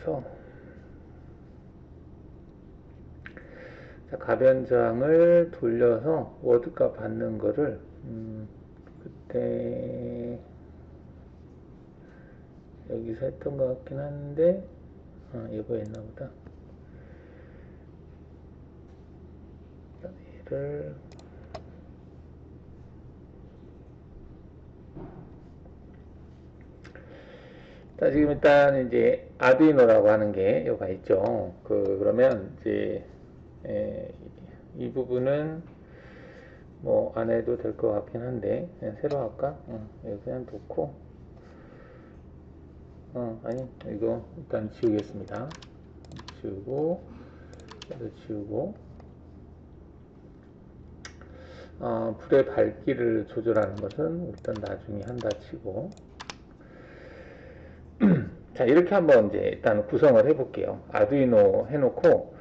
해서 자, 가변장을 돌려서 워드값 받는 거를 그때 여기서 했던 것 같긴 한데 이거 했나 보다. 얘를 자, 지금 일단 이제 아두이노라고 하는 게 여기가 있죠. 그러면 이제 이 부분은 뭐 안 해도 될 것 같긴 한데 그냥 새로 할까? 여기 그냥 놓고 아니 이거 일단 지우겠습니다. 지우고 얘도 지우고 불의 밝기를 조절하는 것은 일단 나중에 한다 치고 자, 이렇게 한번 이제 일단 구성을 해볼게요. 아두이노 해놓고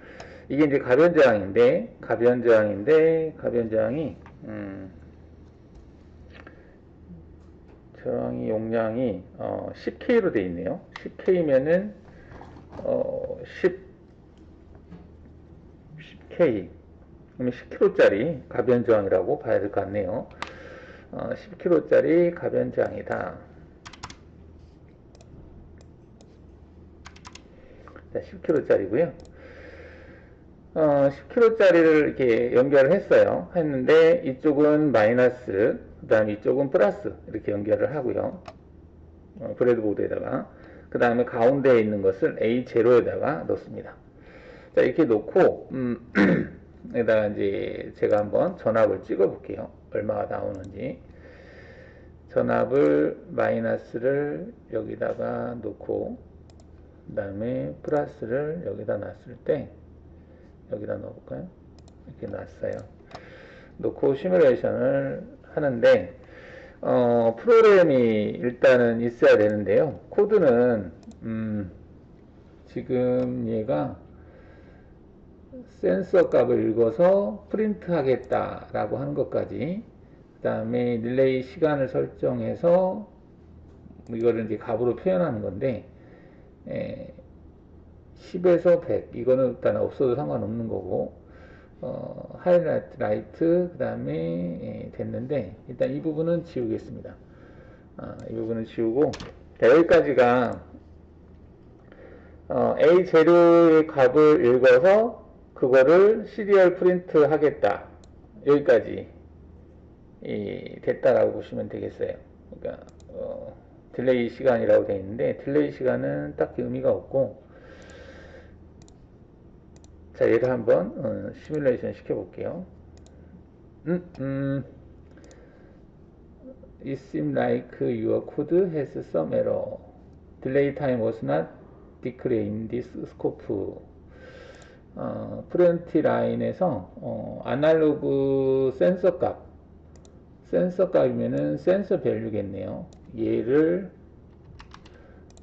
이게 이제 가변저항인데 가변저항이 저항이 용량이 10K로 되어 있네요. 10K면은 10K 그러면 10kg짜리 가변저항이라고 봐야 될 것 같네요. 10kg짜리 가변저항이다. 자, 10kg짜리고요. 10kg짜리를 이렇게 연결을 했는데 이쪽은 마이너스, 그 다음에 이쪽은 플러스 이렇게 연결을 하고요. 브레드보드에다가 그 다음에 가운데에 있는 것을 A0에다가 넣습니다. 자, 이렇게 놓고 여기다가 이제 제가 한번 전압을 찍어 볼게요. 얼마가 나오는지. 전압을 마이너스를 여기다가 놓고 그 다음에 플러스를 여기다 놨을 때 여기다 넣어볼까요? 이렇게 놨어요. 놓고 시뮬레이션을 하는데 프로그램이 일단은 있어야 되는데요. 코드는 지금 얘가 센서 값을 읽어서 프린트 하겠다라고 하는 것까지 그 다음에 릴레이 시간을 설정해서 이거를 이제 값으로 표현하는 건데 10에서 100 이거는 일단 없어도 상관없는 거고 하이라이트 라이트 그 다음에 됐는데 일단 이 부분은 지우겠습니다. 이 부분은 지우고 자, 여기까지가 A 재료의 값을 읽어서 그거를 시리얼 프린트 하겠다 여기까지 됐다라고 보시면 되겠어요. 그러니까 딜레이 시간이라고 되어 있는데 딜레이 시간은 딱히 의미가 없고 자, 얘를 한번 시뮬레이션 시켜볼게요. It seems like your code has some error. Delay time was not declared in this scope. 프렌티 라인에서 아날로그 센서 값이면은 센서 밸류겠네요. 얘를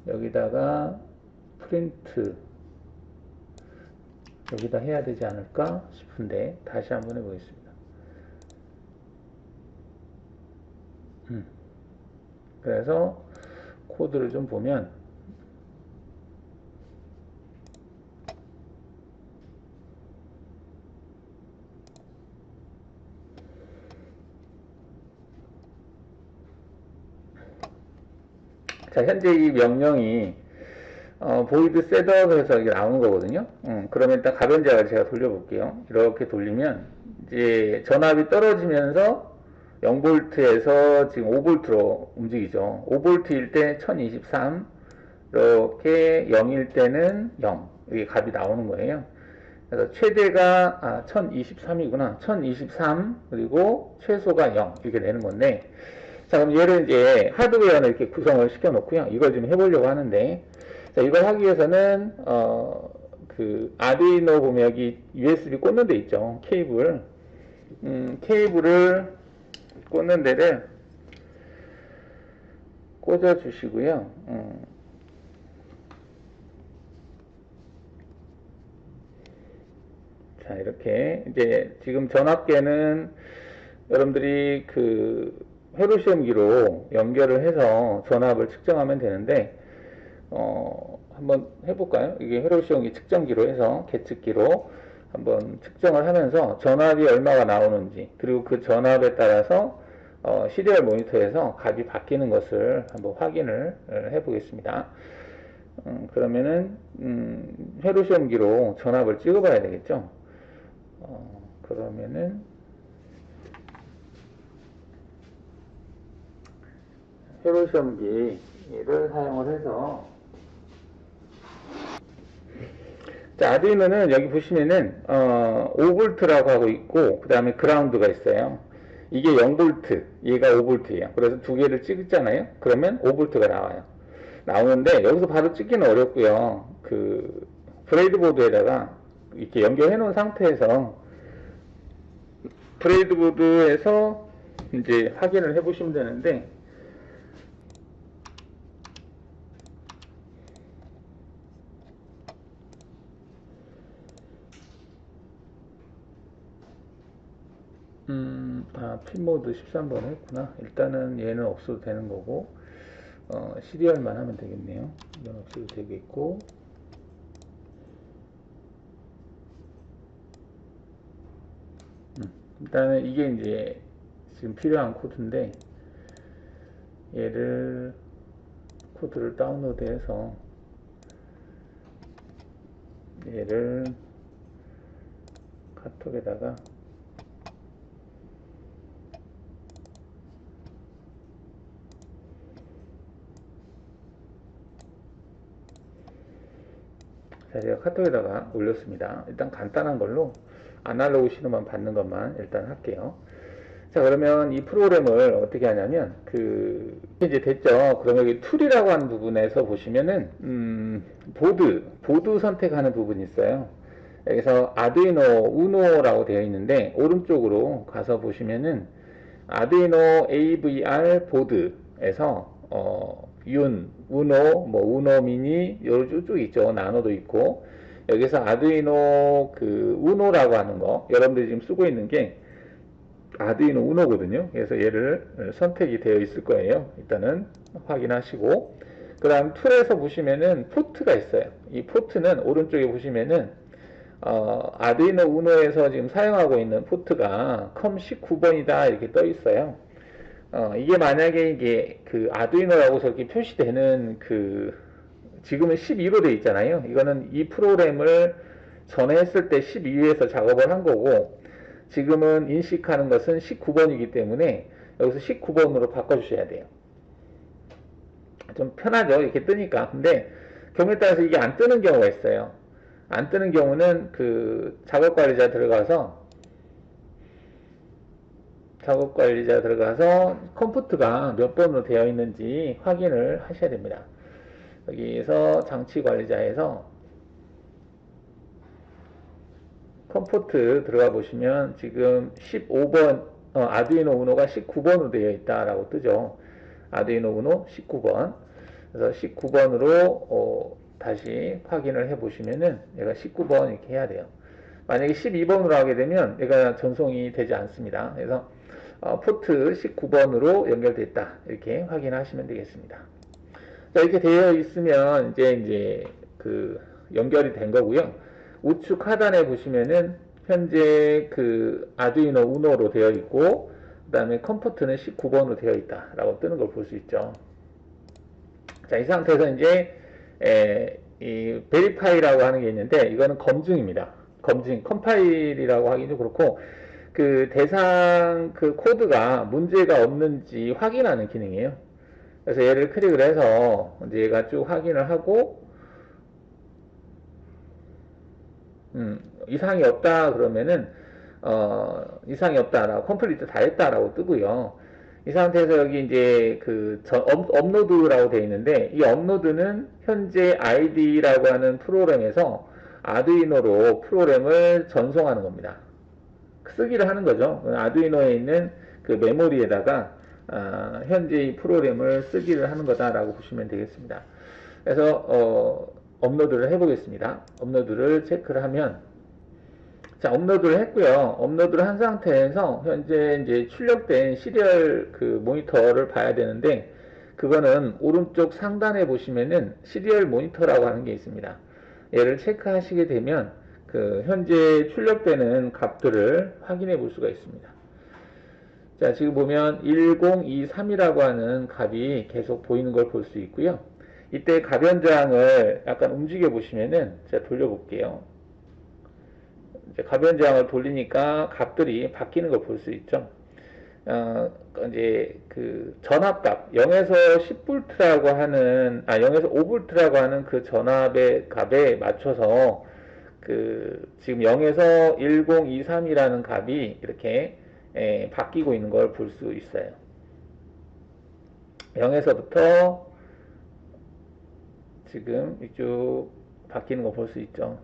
여기다가 프린트 여기다 해야 되지 않을까 싶은데 다시 한번 해보겠습니다. 그래서 코드를 좀 보면 자, 현재 이 명령이 보이드 셋업에서 이게 나오는 거거든요. 그러면 일단 가변자를 제가 돌려볼게요. 이렇게 돌리면 이제 전압이 떨어지면서 0V에서 지금 5V로 움직이죠. 5V일 때 1023, 이렇게 0일 때는 0. 이게 값이 나오는 거예요. 그래서 최대가 1023이구나. 1023 그리고 최소가 0 이렇게 되는 건데 자, 그럼 얘를 이제 하드웨어는 이렇게 구성을 시켜 놓고요. 이걸 좀 해보려고 하는데 자, 이걸 하기 위해서는 그 아두이노 보면 여기 USB 꽂는 데 있죠. 케이블을 꽂는 데를 꽂아 주시고요. 자, 이렇게 이제 지금 전압계는 여러분들이 그 회로 시험기로 연결을 해서 전압을 측정하면 되는데 한번 해볼까요? 이게 회로시용기 측정기로 해서 계측기로 한번 측정을 하면서 전압이 얼마가 나오는지, 그리고 그 전압에 따라서 시리얼 모니터에서 값이 바뀌는 것을 한번 확인을 해보겠습니다. 그러면은 회로시험기로 전압을 찍어봐야 되겠죠. 그러면은 회로시험기를 사용을 해서, 자, 아두이노는 여기 보시면은 5V라고 하고 있고, 그 다음에 그라운드가 있어요. 이게 0V, 얘가 5V예요. 그래서 두 개를 찍잖아요. 그러면 5V가 나와요. 나오는데 여기서 바로 찍기는 어렵고요. 그 브레이드보드에다가 이렇게 연결해 놓은 상태에서 브레이드보드에서 이제 확인을 해 보시면 되는데, 핀모드 13번 했구나. 일단은 얘는 없어도 되는 거고, 시리얼만 하면 되겠네요. 이건 없어도 되겠고, 일단은 이게 이제 지금 필요한 코드인데, 얘를 코드를 다운로드해서 얘를 카톡에다가 자, 제가 카톡에다가 올렸습니다. 일단 간단한 걸로 아날로그 신호만 받는 것만 일단 할게요. 자, 그러면 이 프로그램을 어떻게 하냐면, 이제 됐죠. 그럼 여기 툴이라고 하는 부분에서 보시면은, 보드 선택하는 부분이 있어요. 여기서 아두이노 우노라고 되어 있는데, 오른쪽으로 가서 보시면은, 아두이노 AVR 보드에서, 우노, 우노 미니, 요런 쭉쭉 있죠. 나노도 있고, 여기서 아두이노 우노라고 하는 거, 여러분들이 지금 쓰고 있는 게, 아두이노 우노거든요. 그래서 얘를 선택이 되어 있을 거예요. 일단은 확인하시고, 그 다음 툴에서 보시면은 포트가 있어요. 이 포트는 오른쪽에 보시면은 아두이노 우노에서 지금 사용하고 있는 포트가 COM19번이다 이렇게 떠 있어요. 이게 만약에 이게 아두이노라고 저렇게 표시되는 지금은 12로 되어 있잖아요. 이거는 이 프로그램을 전에 했을 때 12에서 작업을 한 거고, 지금은 인식하는 것은 19번이기 때문에 여기서 19번으로 바꿔주셔야 돼요. 좀 편하죠, 이렇게 뜨니까. 근데 경우에 따라서 이게 안 뜨는 경우가 있어요. 안 뜨는 경우는 작업관리자 들어가서 컴포트가 몇 번으로 되어 있는지 확인을 하셔야 됩니다. 여기에서 장치관리자에서 컴포트 들어가 보시면 지금 15번, 아두이노 우노가 19번으로 되어 있다라고 뜨죠. 아두이노 우노 19번. 그래서 19번으로 다시 확인을 해 보시면은 얘가 19번 이렇게 해야 돼요. 만약에 12번으로 하게 되면 얘가 전송이 되지 않습니다. 그래서 포트 19번으로 연결됐다 이렇게 확인하시면 되겠습니다. 자, 이렇게 되어 있으면 이제 연결이 된 거고요. 우측 하단에 보시면은 현재 아두이노 우노로 되어 있고, 그 다음에 컴포트는 19번으로 되어 있다 라고 뜨는 걸 볼 수 있죠. 자, 이 상태에서 이제 이 베리파이라고 하는 게 있는데, 이거는 검증입니다. 검증, 컴파일이라고 하긴 좀 그렇고, 대상 코드가 문제가 없는지 확인하는 기능이에요. 그래서 얘를 클릭을 해서 이제 얘가 쭉 확인을 하고, 이상이 없다 그러면은 이상이 없다라고 컴플리트 다 했다라고 뜨고요. 이 상태에서 여기 이제 업로드라고 되어 있는데, 이 업로드는 현재 ID라고 하는 프로그램에서 아두이노로 프로그램을 전송하는 겁니다. 쓰기를 하는 거죠. 아두이노에 있는 메모리에다가 현재 이 프로그램을 쓰기를 하는 거다라고 보시면 되겠습니다. 그래서 업로드를 해보겠습니다. 업로드를 체크를 하면, 자, 업로드를 했고요. 업로드를 한 상태에서 현재 이제 출력된 시리얼 모니터를 봐야 되는데, 그거는 오른쪽 상단에 보시면은 시리얼 모니터라고 하는 게 있습니다. 얘를 체크하시게 되면 그 현재 출력되는 값들을 확인해 볼 수가 있습니다. 자, 지금 보면 1023이라고 하는 값이 계속 보이는 걸 볼 수 있고요. 이때 가변장을 약간 움직여 보시면은 제가 돌려볼게요. 이제 가변장을 돌리니까 값들이 바뀌는 걸 볼 수 있죠. 이제 그 전압값 0에서 10V라고 하는 0에서 5V라고 하는 그 전압의 값에 맞춰서 그 지금 0에서 1023이라는 값이 이렇게 바뀌고 있는 걸 볼 수 있어요. 0에서부터 지금 이쪽 바뀌는 거 볼 수 있죠.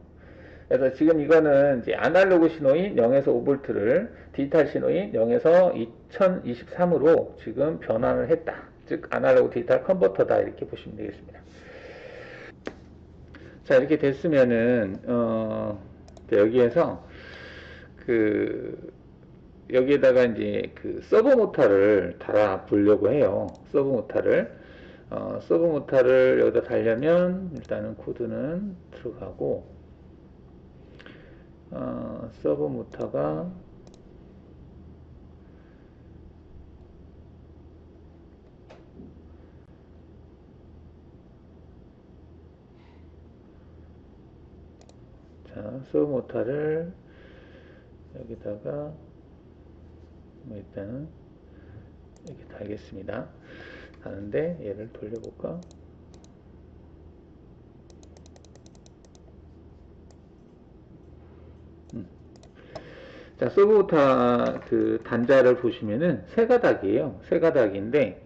그래서 지금 이거는 이제 아날로그 신호인 0에서 5V를 디지털 신호인 0에서 2023으로 지금 변환을 했다. 즉 아날로그 디지털 컨버터다 이렇게 보시면 되겠습니다. 자, 이렇게 됐으면은 여기에서 여기에다가 이제 그 서브 모터를 달아 보려고 해요. 서브 모터를 여기다 달려면 일단은 코드는 들어가고 서브 모터가 서브 모터를 여기다가 일단은 이렇게 달겠습니다. 하는데 얘를 돌려볼까? 자, 서브모터 그 단자를 보시면은 세 가닥이에요. 세 가닥인데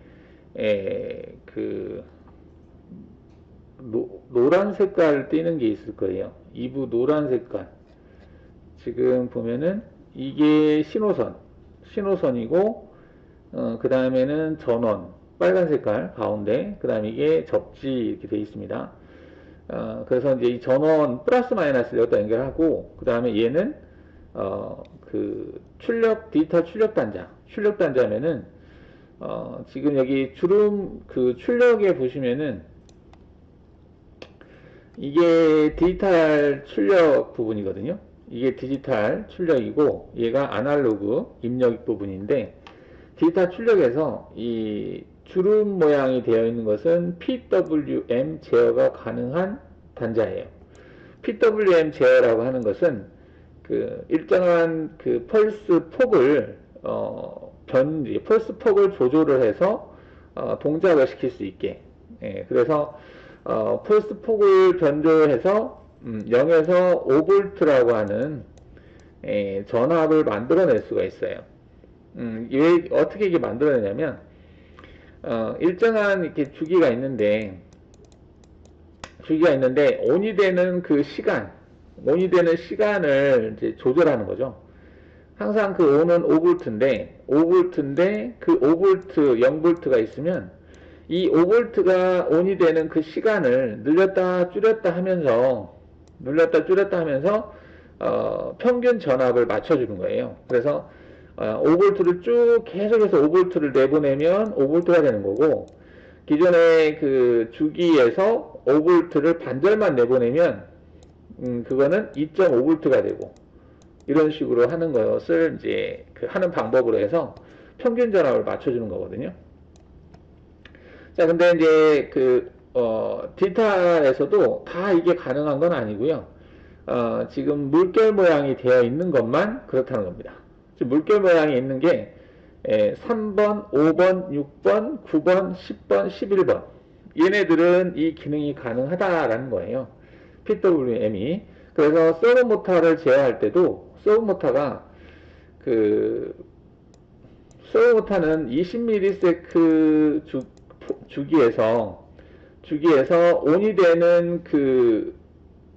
노란 색깔 띄는 게 있을 거예요. 2부 노란 색깔. 지금 보면은 이게 신호선이고 그 다음에는 전원 빨간 색깔 가운데, 그 다음에 이게 접지 이렇게 되어 있습니다. 그래서 이제 이 전원 플러스 마이너스를 여기다 연결하고, 그 다음에 얘는 그 디지털 출력단자면은 지금 여기 주름 그 출력에 보시면은 이게 디지털 출력 부분이거든요. 이게 디지털 출력이고 얘가 아날로그 입력 부분인데, 디지털 출력에서 이 주름 모양이 되어 있는 것은 PWM 제어가 가능한 단자예요. PWM 제어라고 하는 것은 그 일정한 그 펄스 폭을 조절을 해서 동작을 시킬 수 있게. 그래서 펄스 폭을 변조해서 0에서 5V라고 하는 전압을 만들어낼 수가 있어요. 어떻게 이게 만들어내냐면 일정한 이렇게 주기가 있는데 온이 되는 시간을 이제 조절하는 거죠. 항상 그 온은 5V인데 그 5V, 0V가 있으면 이 5V가 온이 되는 그 시간을 늘렸다 줄였다 하면서 평균 전압을 맞춰주는 거예요. 그래서 5V를 쭉 계속해서 5V를 내보내면 5V가 되는 거고, 기존의 그 주기에서 5V를 반절만 내보내면 그거는 2.5V가 되고, 이런 식으로 하는 것을 이제 하는 방법으로 해서 평균 전압을 맞춰주는 거거든요. 자, 근데 이제 디지털에서도 다 이게 가능한 건 아니고요. 지금 물결 모양이 되어 있는 것만 그렇다는 겁니다. 물결 모양이 있는 게 3번, 5번, 6번, 9번, 10번, 11번 얘네들은 이 기능이 가능하다라는 거예요. PWM이. 그래서 서브 모터를 제어할 때도 서브 모터는 20ms 주기에서 온이 되는 그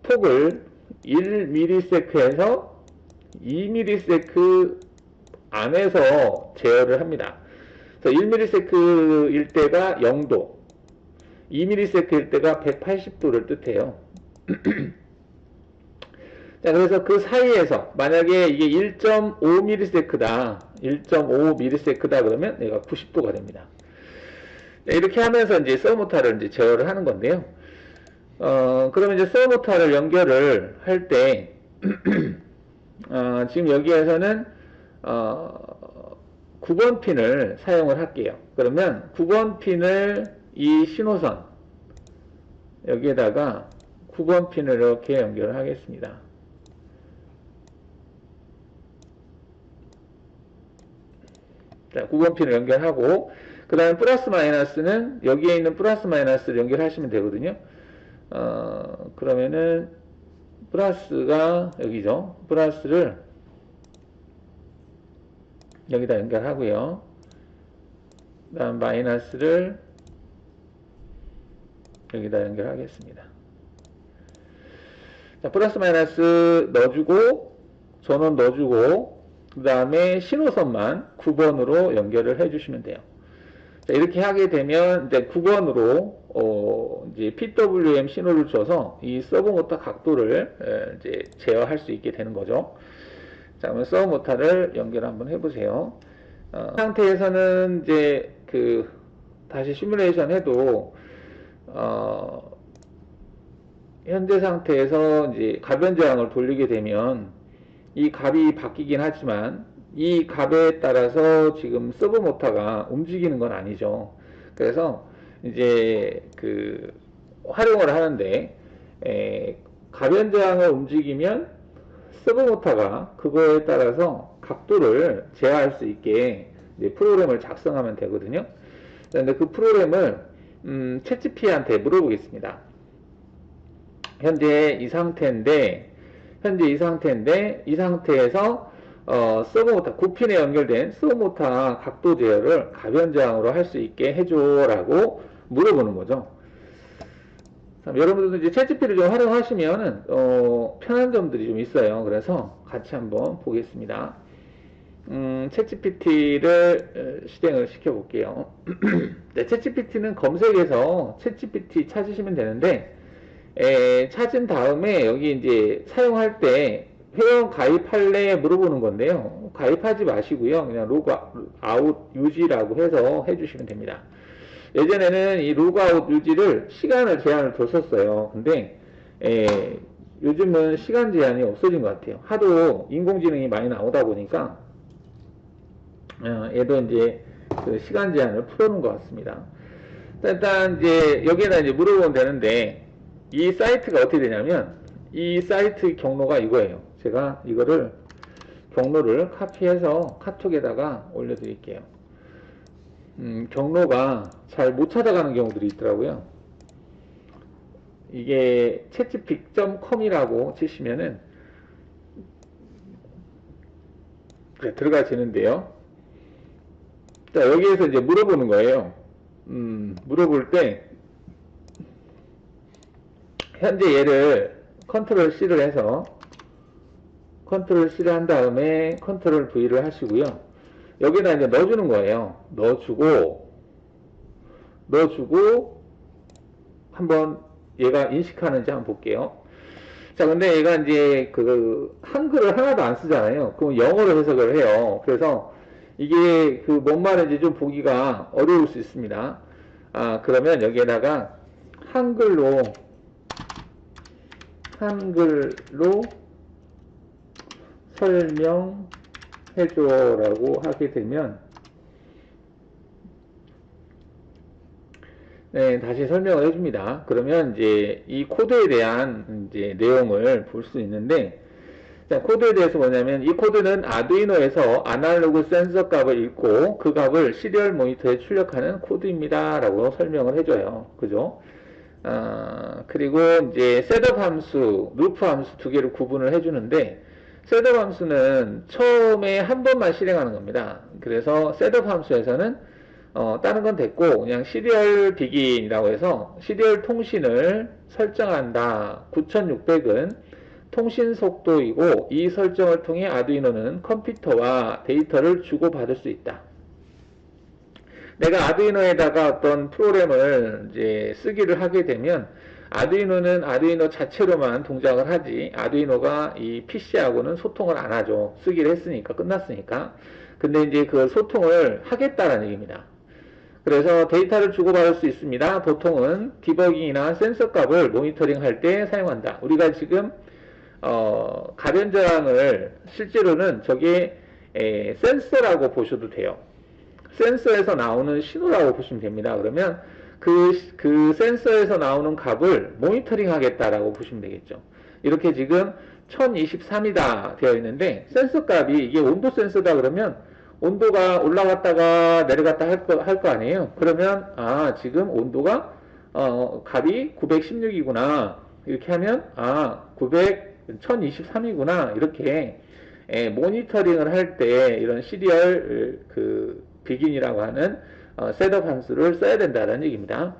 폭을 1ms에서 2ms 안에서 제어를 합니다. 그래서 1ms일 때가 0도, 2ms일 때가 180도를 뜻해요. 자, 그래서 그 사이에서 만약에 이게 1.5ms다 그러면 얘가 90도가 됩니다. 네, 이렇게 하면서 이제 서브모타를 이제 제어를 하는 건데요. 그러면 이제 서브모타를 연결을 할 때, 지금 여기에서는, 9번 핀을 사용을 할게요. 그러면 9번 핀을 이 신호선, 여기에다가 9번 핀을 이렇게 연결을 하겠습니다. 자, 9번 핀을 연결하고, 그 다음에 플러스 마이너스는 여기에 있는 플러스 마이너스를 연결하시면 되거든요. 그러면은 플러스가 여기죠. 플러스를 여기다 연결하고요. 그 다음 마이너스를 여기다 연결하겠습니다. 자, 플러스 마이너스 넣어주고 전원 넣어주고 그 다음에 신호선만 9번으로 연결을 해주시면 돼요. 자, 이렇게 하게 되면 이제 9번으로 이제 PWM 신호를 줘서 이 서브모터 각도를 이제 제어할 수 있게 되는 거죠. 자, 그러면 서브모터를 연결 한번 해보세요. 상태에서는 이제 다시 시뮬레이션 해도 현재 상태에서 이제 가변 저항을 돌리게 되면 이 값이 바뀌긴 하지만 이 값에 따라서 지금 서브모터가 움직이는 건 아니죠. 그래서 이제 활용을 하는데 가변 저항을 움직이면 서브모터가 그거에 따라서 각도를 제어할 수 있게 이제 프로그램을 작성하면 되거든요. 그런데 그 프로그램을 챗GPT한테 물어보겠습니다. 현재 이 상태인데 이 상태에서 서브모터 9핀에 연결된 서브모터 각도 제어를 가변 저항으로 할 수 있게 해줘라고 물어보는 거죠. 여러분들도 이제 챗GPT를 좀 활용하시면은 편한 점들이 좀 있어요. 그래서 같이 한번 보겠습니다. 챗GPT를 실행을 시켜볼게요. 네, 챗GPT는 검색해서 챗GPT 찾으시면 되는데, 찾은 다음에 여기 이제 사용할 때 회원 가입할래 물어보는 건데요. 가입하지 마시고요. 그냥 로그아웃 유지라고 해서 해주시면 됩니다. 예전에는 이 로그아웃 유지를 시간을 제한을 뒀었어요. 근데 요즘은 시간 제한이 없어진 것 같아요. 하도 인공지능이 많이 나오다 보니까 얘도 이제 그 시간 제한을 풀어놓은 것 같습니다. 일단 이제 여기에다 이제 물어보면 되는데 이 사이트가 어떻게 되냐면 이 사이트 경로가 이거예요. 제가 이거를 경로를 카피해서 카톡에다가 올려드릴게요. 경로가 잘 못 찾아가는 경우들이 있더라고요. 이게 chatgpt.com이라고 치시면은 들어가지는데요. 자, 여기에서 이제 물어보는 거예요. 물어볼 때 현재 얘를 컨트롤 C를 해서 컨트롤 C를 한 다음에 컨트롤 V를 하시고요. 여기다 이제 넣어주는 거예요. 넣어주고 한번 얘가 인식하는지 한번 볼게요. 자, 근데 얘가 이제 한글을 하나도 안 쓰잖아요. 그럼 영어로 해석을 해요. 그래서 이게 뭔 말인지 좀 보기가 어려울 수 있습니다. 그러면 여기에다가 한글로 설명해줘라고 하게 되면, 네, 다시 설명을 해줍니다. 그러면 이제 이 코드에 대한 이제 내용을 볼 수 있는데, 자, 코드에 대해서 뭐냐면 이 코드는 아두이노에서 아날로그 센서 값을 읽고 그 값을 시리얼 모니터에 출력하는 코드입니다. 라고 설명을 해줘요. 그죠? 그리고 이제 셋업 함수, 루프 함수 두 개를 구분을 해주는데, 셋업 함수는 처음에 한 번만 실행하는 겁니다. 그래서 셋업 함수에서는 다른 건 됐고 그냥 시리얼 비긴이라고 해서 시리얼 통신을 설정한다. 9600은 통신 속도이고 이 설정을 통해 아두이노는 컴퓨터와 데이터를 주고받을 수 있다. 내가 아두이노에다가 어떤 프로그램을 이제 쓰기를 하게 되면 아두이노는 아두이노 자체로만 동작을 하지 아두이노가 이 PC하고는 소통을 안 하죠. 쓰기를 했으니까 끝났으니까. 근데 이제 그 소통을 하겠다라는 얘기입니다. 그래서 데이터를 주고받을 수 있습니다. 보통은 디버깅이나 센서 값을 모니터링 할 때 사용한다. 우리가 지금 가변 저항을 실제로는 저게 센서라고 보셔도 돼요. 센서에서 나오는 신호라고 보시면 됩니다. 그러면 그 센서에서 나오는 값을 모니터링 하겠다라고 보시면 되겠죠. 이렇게 지금 1023이다 되어 있는데 센서 값이 이게 온도 센서다 그러면 온도가 올라갔다가 내려갔다 할 거 아니에요. 그러면 지금 온도가 값이 916이구나 이렇게 하면 1023이구나 이렇게 모니터링을 할 때 이런 시리얼 비긴이라고 하는 셋업 함수를 써야 된다는 얘기입니다.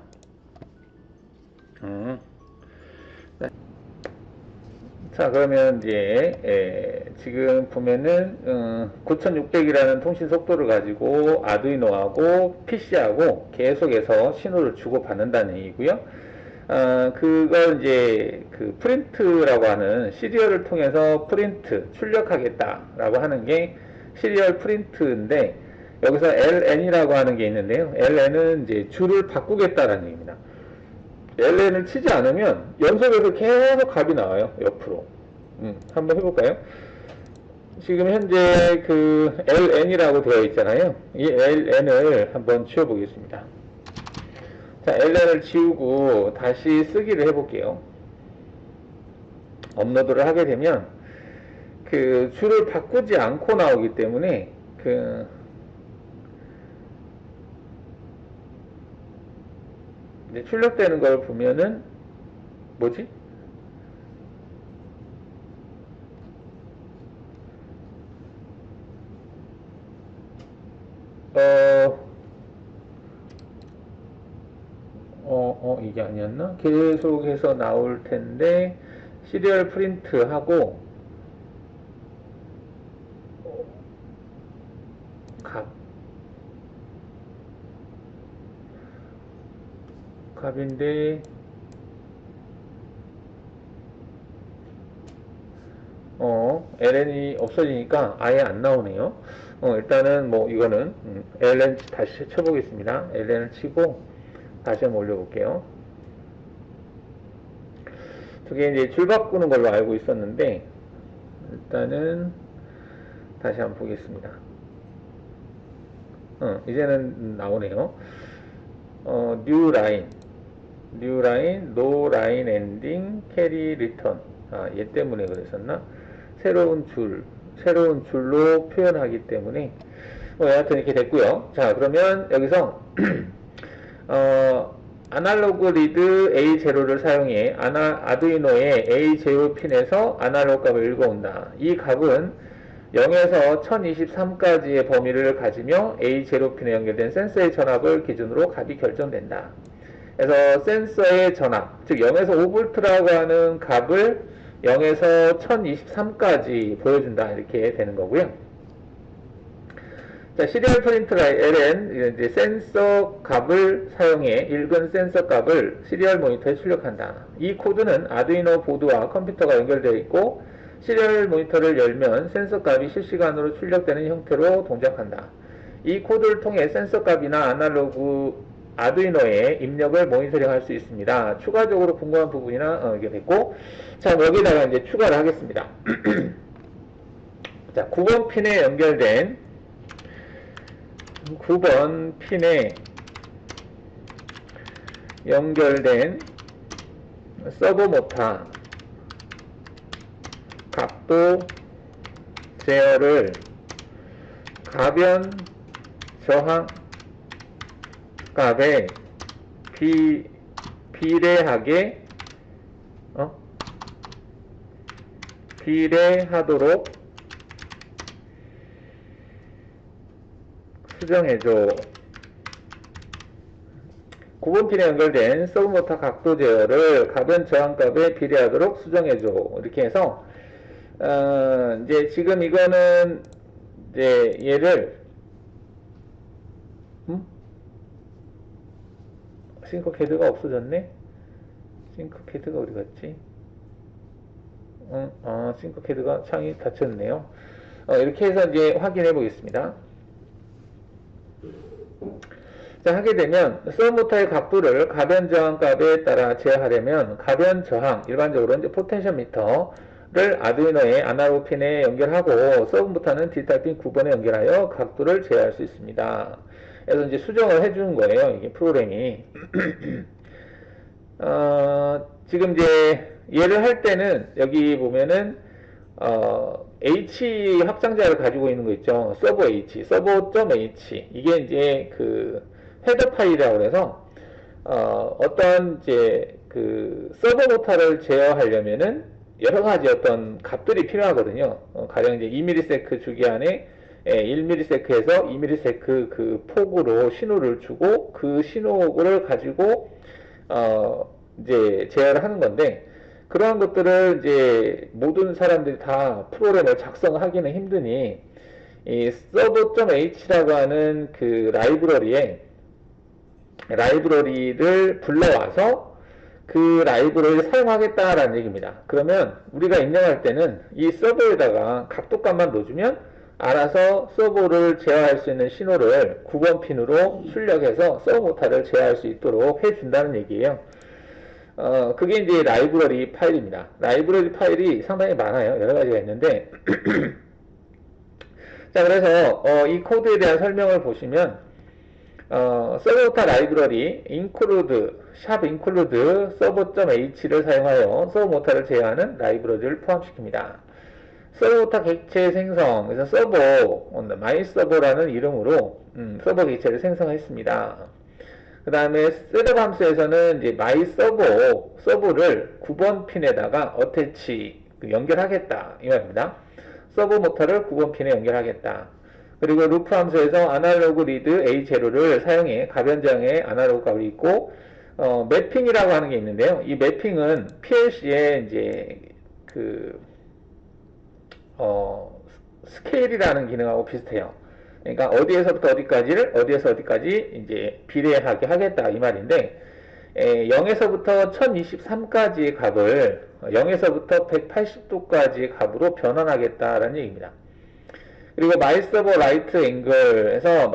자, 그러면 이제 지금 보면은 9600이라는 통신 속도를 가지고 아두이노하고 PC하고 계속해서 신호를 주고 받는다는 얘기고요. 그걸 이제 그 프린트라고 하는 시리얼을 통해서 프린트 출력하겠다라고 하는 게 시리얼 프린트인데 여기서 LN이라고 하는 게 있는데요. LN은 이제 줄을 바꾸겠다라는 얘기입니다. LN을 치지 않으면 연속해서 계속 값이 나와요. 옆으로. 한번 해볼까요? 지금 현재 그 LN이라고 되어 있잖아요. 이 LN을 한번 지워보겠습니다. 자, LN을 지우고 다시 쓰기를 해볼게요. 업로드를 하게 되면 그 줄을 바꾸지 않고 나오기 때문에 이제 출력되는 걸 보면은 뭐지? 이게 아니었나? 계속해서 나올 텐데 시리얼 프린트 하고 값인데 LN이 없어지니까 아예 안 나오네요. 일단은 뭐 이거는 LN 다시 쳐보겠습니다. LN을 치고 다시 한번 올려볼게요. 저게 이제 줄 바꾸는 걸로 알고 있었는데 일단은 다시 한번 보겠습니다. 이제는 나오네요. new line, no line ending, carry return. 얘 때문에 그랬었나? 새로운 줄로 표현하기 때문에 여하튼 이렇게 됐고요. 자, 그러면 여기서 아날로그 리드 A0를 사용해 아두이노의 A0 핀에서 아날로그 값을 읽어온다. 이 값은 0에서 1023까지의 범위를 가지며 A0 핀에 연결된 센서의 전압을 기준으로 값이 결정된다. 그래서 센서의 전압, 즉 0에서 5V라고 하는 값을 0에서 1023까지 보여준다. 이렇게 되는 거고요. 자, 시리얼 프린트 LN, 이제 센서 값을 사용해 읽은 센서 값을 시리얼 모니터에 출력한다. 이 코드는 아두이노 보드와 컴퓨터가 연결되어 있고 시리얼 모니터를 열면 센서 값이 실시간으로 출력되는 형태로 동작한다. 이 코드를 통해 센서 값이나 아날로그 아두이노의 입력을 모니터링 할 수 있습니다. 추가적으로 궁금한 부분이나 이게 됐고, 자, 여기다가 이제 추가를 하겠습니다. 자, 9번 핀에 연결된 9번 핀에 연결된 서버 모터 각도 제어를 가변 저항 값에 비례하도록 수정해줘. 9번 핀에 연결된 서브모터 각도 제어를 가변 저항값에 비례하도록 수정해줘. 이렇게 해서 이제 지금 이거는 이제 얘를 싱크 캐드가 없어졌네. 싱크 캐드가 어디 갔지? 싱크 캐드가 창이 닫혔네요. 이렇게 해서 이제 확인해 보겠습니다. 자, 하게 되면 서브모터의 각도를 가변 저항 값에 따라 제어하려면 가변 저항, 일반적으로 이제 포텐셜 미터를 아두이노의 아날로그 핀에 연결하고 서브모터는 디지털 핀 9번에 연결하여 각도를 제어할 수 있습니다. 그래서 이제 수정을 해주는 거예요. 이게 프로그램이. 지금 이제 얘를 할 때는 여기 보면은 H 확장자를 가지고 있는 거 있죠. 서버 H, 서버.h. 이게 이제 그 헤더 파일이라고 해서 어떤 이제 그 서버 모터를 제어하려면은 여러 가지 어떤 값들이 필요하거든요. 가령 이제 2ms 주기 안에 1ms에서 2ms 그 폭으로 신호를 주고 그 신호를 가지고 이제 제어를 하는 건데, 그러한 것들을 이제 모든 사람들이 다 프로그램을 작성하기는 힘드니 이 server.h라고 하는 그 라이브러리를 불러와서 그 라이브러리를 사용하겠다라는 얘기입니다. 그러면 우리가 입력할 때는 이 서버에다가 각도값만 넣어주면 알아서 서버를 제어할 수 있는 신호를 9번 핀으로 출력해서 서버 모터를 제어할 수 있도록 해준다는 얘기예요. 그게 이제 라이브러리 파일입니다. 라이브러리 파일이 상당히 많아요. 여러 가지가 있는데 자, 그래서 이 코드에 대한 설명을 보시면 서버모터 라이브러리 include server.h를 사용하여 서버모터를 제어하는 라이브러리를 포함시킵니다. 서버모터 객체 생성, 그래서 myserver라는 이름으로 서버 객체를 생성했습니다. 그 다음에 셋업 함수에서는 이제 myserver를 9번 핀에다가 attach, 연결하겠다 이 말입니다. 서버 모터를 9번 핀에 연결하겠다. 그리고 루프 함수에서 아날로그 리드 A0를 사용해 가변장의 아날로그 값이 있고, 매핑이라고 하는 게 있는데요. 이 매핑은 PLC의 이제 스케일이라는 기능하고 비슷해요. 그러니까 어디에서부터 어디까지를 어디에서 어디까지 이제 비례하게 하겠다 이 말인데, 0에서부터 1023까지의 값을 0에서부터 180도까지의 값으로 변환하겠다라는 얘기입니다. 그리고 myserver right angle에서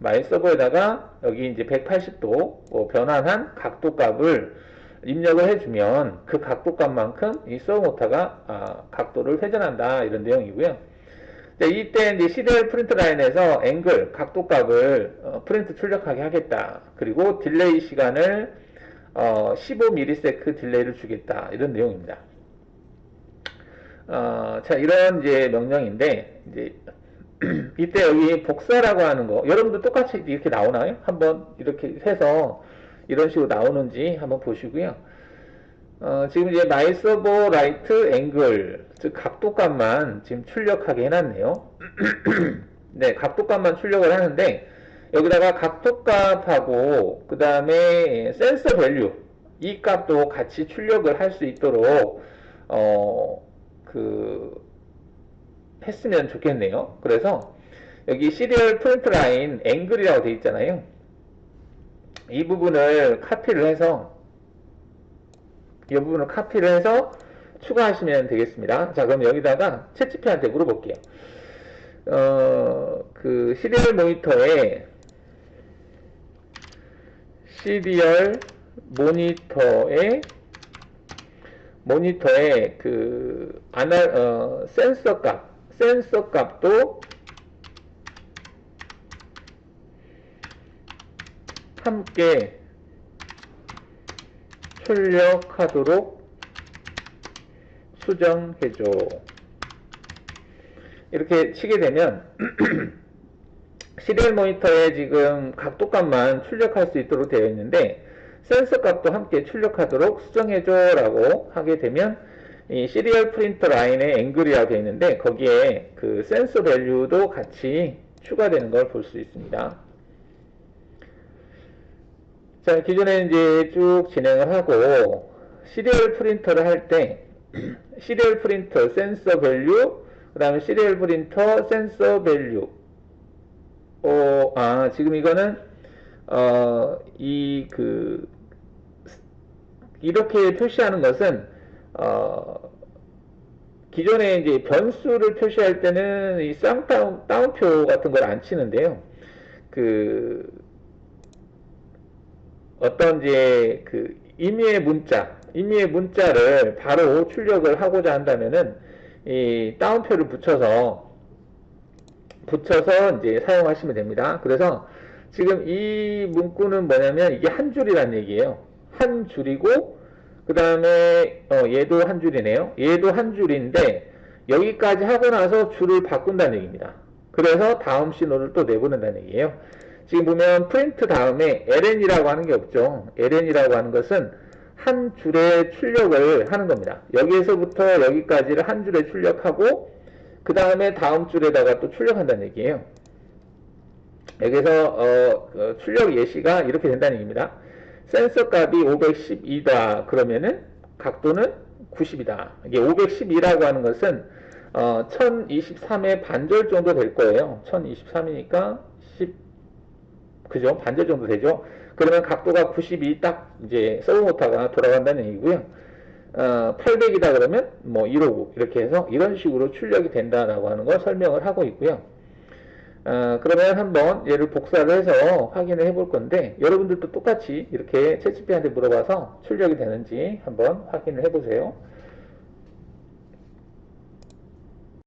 myserver에다가 여기 이제 180도 변환한 각도 값을 입력을 해주면 그 각도 값만큼 이 서버 모터가 각도를 회전한다 이런 내용이고요. 자, 이때 이제 CDL 프린트 라인에서 앵글, 각도 값을 프린트 출력하게 하겠다. 그리고 딜레이 시간을 15ms 딜레이를 주겠다. 이런 내용입니다. 자, 이런 이제 명령인데, 이제 이때 여기 복사라고 하는 거, 여러분들 똑같이 이렇게 나오나요? 한번 이렇게 해서 이런 식으로 나오는지 한번 보시고요. 지금 이제 myserver right angle, 즉 각도값만 지금 출력하게 해놨네요. 네, 각도값만 출력을 하는데 여기다가 각도값하고 그 다음에 센서 밸류 이 값도 같이 출력을 할 수 있도록 했으면 좋겠네요. 그래서 여기 시리얼 프린트 라인 앵글이라고 되어 있잖아요. 이 부분을 카피를 해서 추가하시면 되겠습니다. 자, 그럼 여기다가 챗GPT한테 물어볼게요. 그 시리얼 모니터의 그 센서 값도 함께 출력하도록 수정해줘. 이렇게 치게 되면 시리얼 모니터에 지금 각도값만 출력할 수 있도록 되어 있는데 센서 값도 함께 출력하도록 수정해줘 라고 하게 되면 이 시리얼 프린터 라인의 앵글이라고 되어 있는데 거기에 그 센서 밸류도 같이 추가되는 걸 볼 수 있습니다. 자, 기존에 이제 쭉 진행을 하고 시리얼 프린터를 할 때 시리얼 프린터 센서 밸류, 그 다음에 시리얼 프린터 센서 밸류. 지금 이거는 이렇게 표시하는 것은 기존에 이제 변수를 표시할 때는 이 쌍따옴표 같은 걸 안 치는데요. 그 어떤 이제 그 임의의 문자를 바로 출력을 하고자 한다면은 이 따옴표를 붙여서 이제 사용하시면 됩니다. 그래서 지금 이 문구는 뭐냐면 이게 한 줄이란 얘기예요. 한 줄이고 그 다음에 얘도 한 줄이네요. 얘도 한 줄인데 여기까지 하고 나서 줄을 바꾼다는 얘기입니다. 그래서 다음 신호를 또 내보낸다는 얘기예요. 지금 보면 프린트 다음에 ln이라고 하는 게 없죠. ln이라고 하는 것은 한 줄에 출력을 하는 겁니다. 여기에서부터 여기까지를 한 줄에 출력하고 그 다음에 다음 줄에다가 또 출력한다는 얘기예요. 여기서 출력 예시가 이렇게 된다는 얘기입니다. 센서 값이 512다 그러면은 각도는 90이다. 이게 512라고 하는 것은 1023의 반절 정도 될 거예요. 1023이니까 10 그죠? 반절 정도 되죠? 그러면 각도가 92 딱 이제 서브모터가 돌아간다는 얘기고요. 800이다 그러면 뭐 159 이렇게 해서 이런 식으로 출력이 된다라고 하는 걸 설명을 하고 있고요. 그러면 한번 얘를 복사를 해서 확인을 해볼 건데 여러분들도 똑같이 이렇게 챗GPT한테 물어봐서 출력이 되는지 한번 확인을 해보세요.